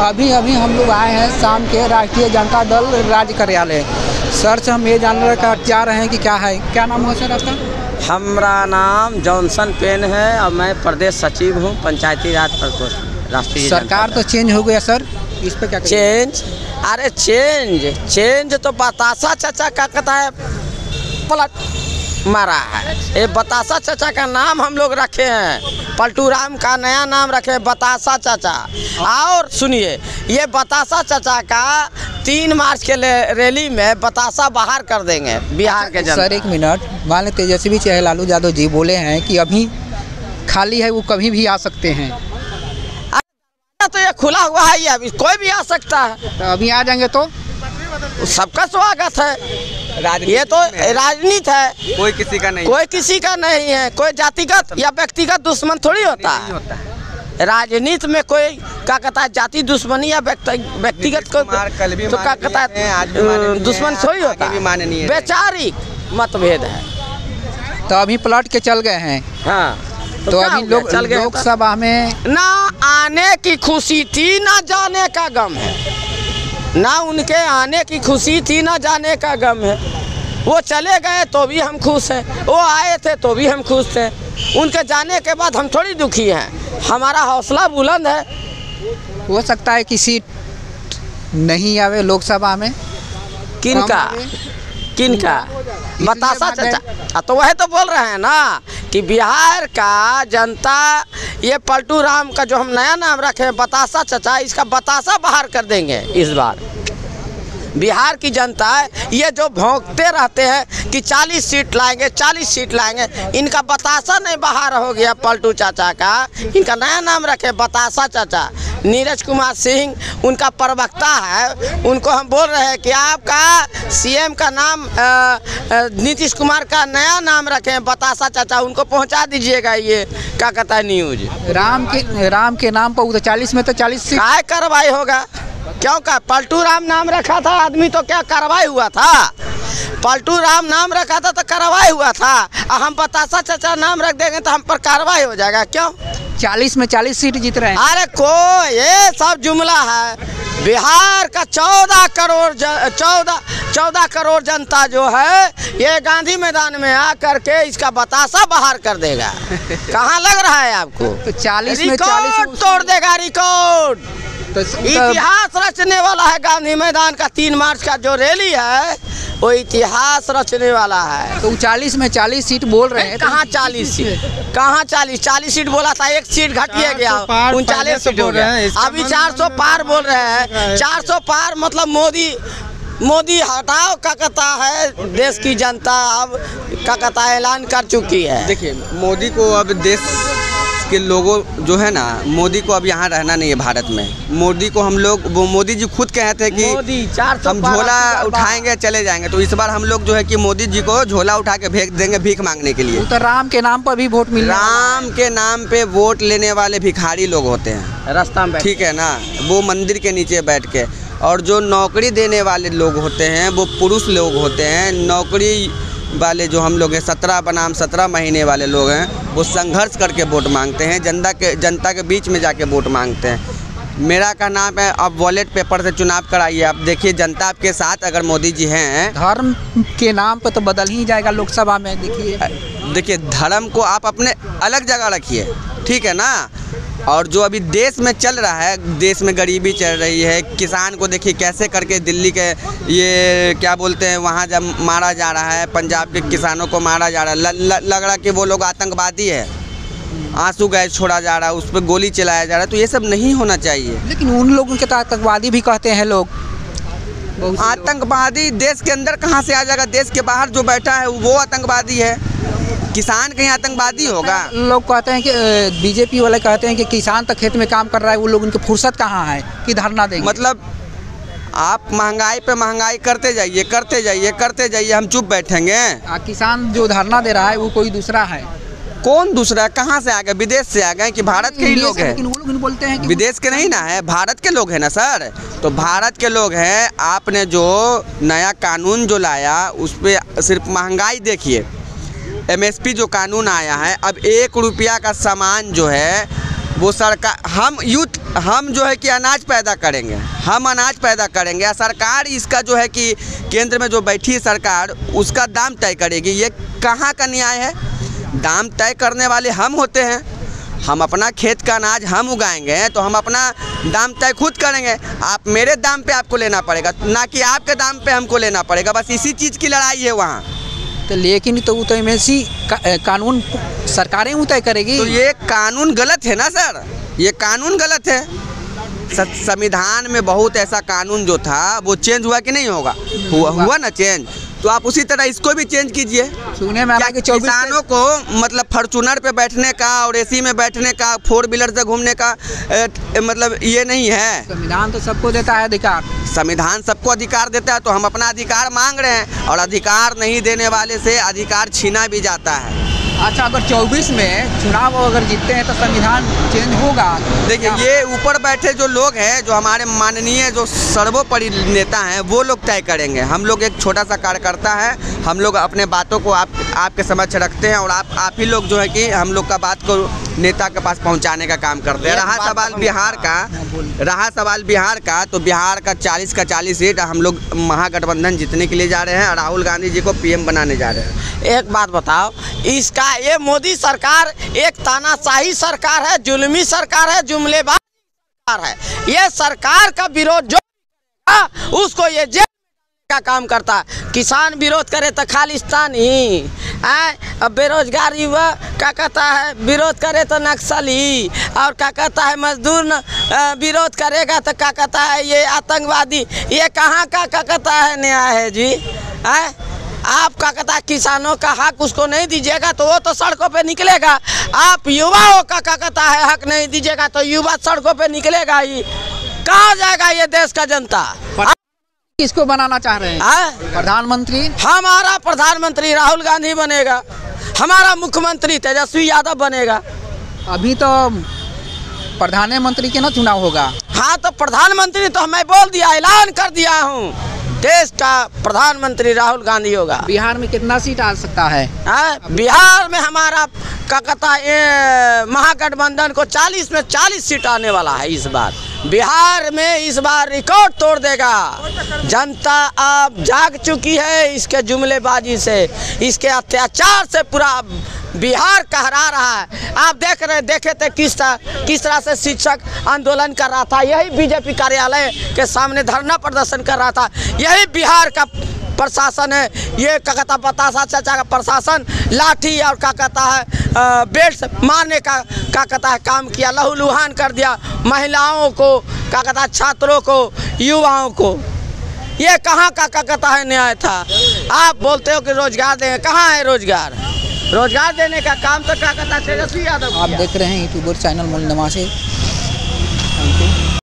अभी अभी हम लोग आए हैं शाम के राष्ट्रीय जनता दल राज्य कार्यालय। सर से हम ये जानना चाह रहे हैं कि क्या है, क्या नाम है सर आपका? हमारा नाम जॉनसन पेन है और मैं प्रदेश सचिव हूँ पंचायती राज प्रकोष्ठ राष्ट्रीय। सरकार तो चेंज हो गया सर, इस पर क्या चेंज? अरे चेंज तो बतासा चाचा का कहता है पलट मारा है। ये बतासा चाचा का नाम हम लोग रखे हैं, पलटू राम का नया नाम रखे बतासा चाचा। और सुनिए, ये बतासा चाचा का 3 मार्च के रैली में बतासा बाहर कर देंगे बिहार के जनता। सर एक मिनट, मान लें तेजस्वी चाहे लालू यादव जी बोले हैं कि अभी खाली है, वो कभी भी आ सकते हैं। तो ये खुला हुआ है, ये अभी कोई भी आ सकता है। तो अभी आ जाएंगे तो सबका स्वागत है। ये तो राजनीति है, कोई किसी का नहीं है। कोई जातिगत या व्यक्तिगत दुश्मन थोड़ी होता है। राजनीति में कोई क्या कहता है जाति दुश्मनी या व्यक्तिगत को तो क्या कहता है दुश्मन थोड़ी होता है। वैचारिक मतभेद है। तो अभी पलट के चल गए हैं। हाँ, तो अभी लोकसभा में ना आने की खुशी थी ना जाने का गम है। ना उनके आने की खुशी थी ना जाने का गम है। वो चले गए तो भी हम खुश हैं, वो आए थे तो भी हम खुश थे। उनके जाने के बाद हम थोड़ी दुखी हैं। हमारा हौसला बुलंद है। हो सकता है कि सीट नहीं आवे लोकसभा में। किनका बतासा चाचा? तो वह तो बोल रहे हैं ना कि बिहार का जनता ये पलटू राम का जो हम नया नाम रखे हैं बतासा चाचा, इसका बतासा बाहर कर देंगे इस बार। बिहार की जनता ये जो भौंकते रहते हैं कि 40 सीट लाएंगे 40 सीट लाएंगे, इनका बतासा नहीं बाहर हो गया पलटू चाचा का। इनका नया नाम रखे बतासा चाचा। नीरज कुमार सिंह उनका प्रवक्ता है, उनको हम बोल रहे हैं कि आपका सीएम का नाम नीतीश कुमार का नया नाम रखें बतासा चाचा, उनको पहुंचा दीजिएगा। ये क्या कहता है न्यूज राम के नाम पर 40 में तो 40 सीट काय कार्रवाई होगा? क्यों का पलटू राम नाम रखा था आदमी तो क्या कार्रवाई हुआ था? पलटू राम नाम रखा था तो कार्रवाई हुआ था। हम बतासा चाचा नाम रख देंगे तो हम पर कार्रवाई हो जाएगा। क्यों? 40 में 40 सीट जीत रहे हैं। अरे ये सब जुमला है। बिहार का 14 करोड़ जनता जो है ये गांधी मैदान में आकर के इसका बतासा बाहर कर देगा। कहाँ लग रहा है आपको? तो 40 में 40 तोड़ देगा रिकॉर्ड। इतिहास रचने वाला है गांधी मैदान का 3 मार्च का जो रैली है, वो इतिहास रचने वाला है। तो 40 में 40 सीट बोल रहे हैं। कहाँ 40 सीट? कहाँ 40 सीट बोला था, 1 सीट घटिया गया, 39 सीट हो गया। अभी 400 पार बोल रहे हैं। 400 पार मतलब मोदी हटाओ क्या कहता है, देश की जनता अब क्या कहता है ऐलान कर चुकी है। देखिए, मोदी को अब देश के लोगों जो है ना, मोदी को अब यहाँ रहना नहीं है भारत में। मोदी को हम लोग, वो मोदी जी खुद कहे थे कि हम झोला उठाएंगे चले जाएंगे। तो इस बार हम लोग जो है कि मोदी जी को झोला उठा के भेज देंगे भीख मांगने के लिए। तो राम के नाम पर भी वोट मिल रहा है। राम के नाम पे वोट लेने वाले भिखारी लोग होते हैं रास्ता में, ठीक है ना, वो मंदिर के नीचे बैठ के। और जो नौकरी देने वाले लोग होते हैं वो पुरुष लोग होते हैं। नौकरी वाले जो हम लोग हैं 17 बनाम 17 महीने वाले लोग हैं, वो संघर्ष करके वोट मांगते हैं, जनता के बीच में जाके वोट मांगते हैं। मेरा का नाम है, अब वॉलेट पेपर से चुनाव कराइए। आप देखिए जनता आपके साथ अगर मोदी जी हैं। धर्म के नाम पे तो बदल ही जाएगा लोकसभा में। देखिए धर्म को आप अपने अलग जगह रखिए, ठीक है ना। और जो अभी देश में चल रहा है, देश में गरीबी चल रही है, किसान को देखिए कैसे करके दिल्ली के ये क्या बोलते हैं वहाँ जब मारा जा रहा है, पंजाब के किसानों को मारा जा रहा है। लग रहा कि वो लोग आतंकवादी है। आंसू गैस छोड़ा जा रहा है, उस पर गोली चलाया जा रहा है। तो ये सब नहीं होना चाहिए। लेकिन उन लोगों के तो आतंकवादी भी कहते हैं लोग। आतंकवादी देश के अंदर कहाँ से आ जाएगा? देश के बाहर जो बैठा है वो आतंकवादी है। किसान कहीं आतंकवादी होगा? लोग कहते हैं कि बीजेपी वाले कहते हैं कि किसान तक खेत में काम कर रहा है, वो लोग उनकी फुर्सत कहाँ है कि धरना देंगे। मतलब आप महंगाई पे महंगाई करते जाइए, हम चुप बैठेंगे? किसान जो धरना दे रहा है वो कोई दूसरा है। कौन दूसरा? कहाँ से आ गए? विदेश से आ गए कि भारत के ही लोग हैं? लेकिन वो लोग बोलते हैं कि विदेश के नहीं ना है, भारत के लोग हैं ना सर। तो भारत के लोग हैं। आपने जो नया कानून जो लाया उस पर सिर्फ महंगाई देखिए। MSP जो कानून आया है, अब 1 रुपया का सामान जो है वो सरकार, हम यूथ हम जो है कि अनाज पैदा करेंगे, हम अनाज पैदा करेंगे या सरकार इसका जो है कि केंद्र में जो बैठी है सरकार उसका दाम तय करेगी। ये कहाँ का न्याय है? दाम तय करने वाले हम होते हैं। हम अपना खेत का अनाज हम उगाएंगे तो हम अपना दाम तय खुद करेंगे। आप मेरे दाम पे आपको लेना पड़ेगा, ना कि आपके दाम पे हमको लेना पड़ेगा। बस इसी चीज़ की लड़ाई है वहाँ। तो लेकिन तो ऐसी कानून सरकारें तय करेगी। तो ये कानून गलत है ना सर, ये कानून गलत है। संविधान में बहुत ऐसा कानून जो था वो चेंज हुआ कि नहीं होगा? हुआ ना चेंज। तो आप उसी तरह इसको भी चेंज कीजिए। सुनने में आया कि किसानों को मतलब फॉर्च्यूनर पे बैठने का और एसी में बैठने का, 4 व्हीलर से घूमने का मतलब ये नहीं है। संविधान तो सबको देता है अधिकार। संविधान सबको अधिकार देता है, तो हम अपना अधिकार मांग रहे हैं और अधिकार नहीं देने वाले से अधिकार छीना भी जाता है। अच्छा, अगर 24 में चुनाव अगर जीतते हैं तो संविधान चेंज होगा? देखिए, ये ऊपर बैठे जो लोग हैं, जो हमारे माननीय जो सर्वोपरि नेता हैं, वो लोग तय करेंगे। हम लोग एक छोटा सा कार्यकर्ता है, हम लोग अपने बातों को आपके समक्ष रखते हैं और आप ही लोग जो है कि हम लोग का बात को नेता के पास पहुंचाने का काम करते हैं। रहा सवाल बिहार का, तो बिहार का 40 का 40 सीट हम लोग महागठबंधन जीतने के लिए जा रहे हैं और राहुल गांधी जी को पीएम बनाने जा रहे हैं। एक बात बताओ, इसका ये मोदी सरकार एक तानाशाही सरकार है, जुल्मी सरकार है, जुमलेबाज सरकार है। ये सरकार का विरोध जो उसको ये जेल का काम करता है। किसान विरोध करे तो खालिस्तान ही अब बेरोजगार युवा क्या कहता है, विरोध करे तो नक्सली, और क्या कहता है मजदूर विरोध करेगा तो क्या कहता है ये आतंकवादी। ये कहाँ का क्या कहता है न्याय है जी? आप क्या कहता है किसानों का हक उसको नहीं दीजिएगा तो वो तो सड़कों पे निकलेगा। आप युवाओं का क्या कहता है हक नहीं दीजिएगा तो युवा सड़कों पे निकलेगा ही। कहाँ जाएगा ये देश का जनता? किसको बनाना चाह रहे हैं? प्रधानमंत्री? हमारा प्रधानमंत्री राहुल गांधी बनेगा, हमारा मुख्यमंत्री तेजस्वी यादव बनेगा। अभी तो प्रधानमंत्री के ना चुनाव होगा। हाँ, तो प्रधानमंत्री तो मैं बोल दिया, ऐलान कर दिया हूँ, देश का प्रधानमंत्री राहुल गांधी होगा। बिहार में कितना सीट आ सकता है? बिहार में हमारा क्या कहता है महागठबंधन को 40 में 40 सीट आने वाला है इस बार। बिहार में इस बार रिकॉर्ड तोड़ देगा। जनता अब जाग चुकी है इसके जुमलेबाजी से, इसके अत्याचार से पूरा बिहार कहरा रहा है। आप देखे थे किस तरह से शिक्षक आंदोलन कर रहा था, यही बीजेपी कार्यालय के सामने धरना प्रदर्शन कर रहा था। यही बिहार का प्रशासन है, ये क्या कहता बतासा चाचा का प्रशासन लाठी और क्या कहता है बेल्ट मारने का क्या कहता है काम किया, लहूलुहान कर दिया महिलाओं को, क्या कहता है छात्रों को, युवाओं को। ये कहाँ का क्या कहता है न्याय था? आप बोलते हो कि रोजगार देंगे, कहाँ है रोजगार? रोजगार देने का काम तो क्या कहता है तेजस्वी यादव। आप देख रहे हैं यूट्यूबर चैनल मूल निवासी।